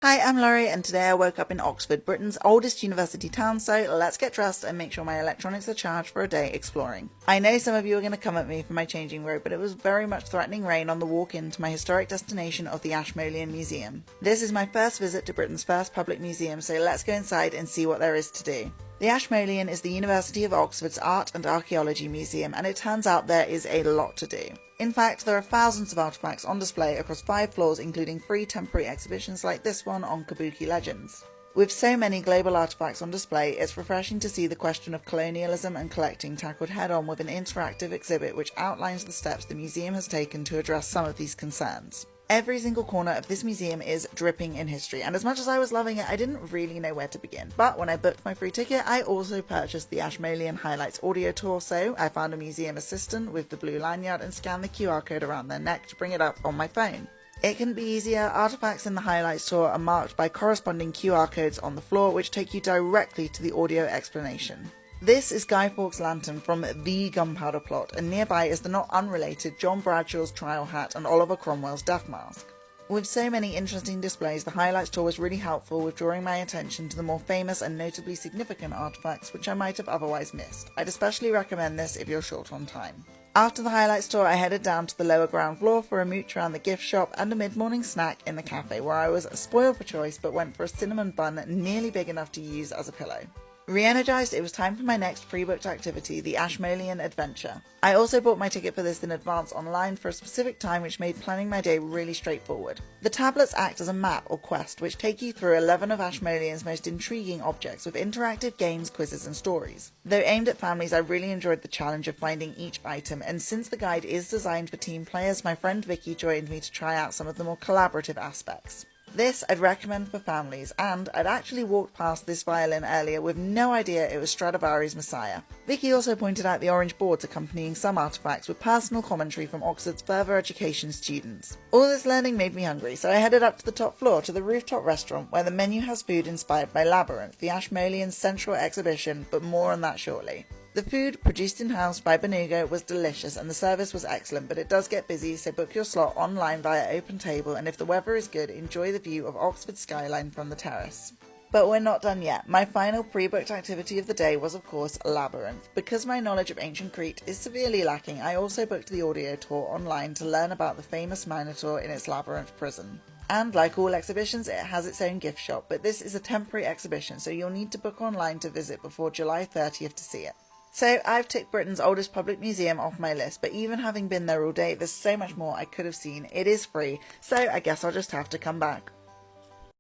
Hi, I'm Laurie, and today I woke up in Oxford, Britain's oldest university town, so let's get dressed and make sure my electronics are charged for a day exploring. I know some of you are going to come at me for my changing robe, but it was very much threatening rain on the walk in to my historic destination of the Ashmolean Museum. This is my first visit to Britain's first public museum, so let's go inside and see what there is to do. The Ashmolean is the University of Oxford's Art and Archaeology Museum, and it turns out there is a lot to do. In fact, there are thousands of artefacts on display across 5 floors, including 3 temporary exhibitions like this one on Kabuki legends. With so many global artefacts on display, it's refreshing to see the question of colonialism and collecting tackled head-on with an interactive exhibit which outlines the steps the museum has taken to address some of these concerns. Every single corner of this museum is dripping in history, and as much as I was loving it, I didn't really know where to begin. But when I booked my free ticket, I also purchased the Ashmolean Highlights audio tour, so I found a museum assistant with the blue lanyard and scanned the QR code around their neck to bring it up on my phone. It couldn't be easier. Artifacts in the Highlights tour are marked by corresponding QR codes on the floor, which take you directly to the audio explanation. This is Guy Fawkes' lantern from The Gunpowder Plot, and nearby is the not unrelated John Bradshaw's trial hat and Oliver Cromwell's death mask. With so many interesting displays, the Highlights tour was really helpful with drawing my attention to the more famous and notably significant artifacts which I might have otherwise missed. I'd especially recommend this if you're short on time. After the Highlights tour, I headed down to the lower ground floor for a mooch around the gift shop and a mid-morning snack in the cafe, where I was spoiled for choice but went for a cinnamon bun nearly big enough to use as a pillow. Re-energised, it was time for my next pre-booked activity, the Ashmolean Adventure. I also bought my ticket for this in advance online for a specific time, which made planning my day really straightforward. The tablets act as a map or quest which take you through 11 of Ashmolean's most intriguing objects with interactive games, quizzes and stories. Though aimed at families, I really enjoyed the challenge of finding each item, and since the guide is designed for team players, my friend Vicky joined me to try out some of the more collaborative aspects. This I'd recommend for families, and I'd actually walked past this violin earlier with no idea it was Stradivari's Messiah. Vicky also pointed out the orange boards accompanying some artefacts with personal commentary from Oxford's further education students. All this learning made me hungry, so I headed up to the top floor to the rooftop restaurant where the menu has food inspired by Labyrinth, the Ashmolean's central exhibition, but more on that shortly. The food, produced in-house by Benugo, was delicious and the service was excellent, but it does get busy, so book your slot online via OpenTable, and if the weather is good, enjoy the view of Oxford skyline from the terrace. But we're not done yet. My final pre-booked activity of the day was, of course, Labyrinth. Because my knowledge of ancient Crete is severely lacking, I also booked the audio tour online to learn about the famous Minotaur in its Labyrinth prison. And like all exhibitions, it has its own gift shop, but this is a temporary exhibition, so you'll need to book online to visit before July 30th to see it. So I've ticked Britain's oldest public museum off my list, but even having been there all day, there's so much more I could have seen. It is free, so I guess I'll just have to come back.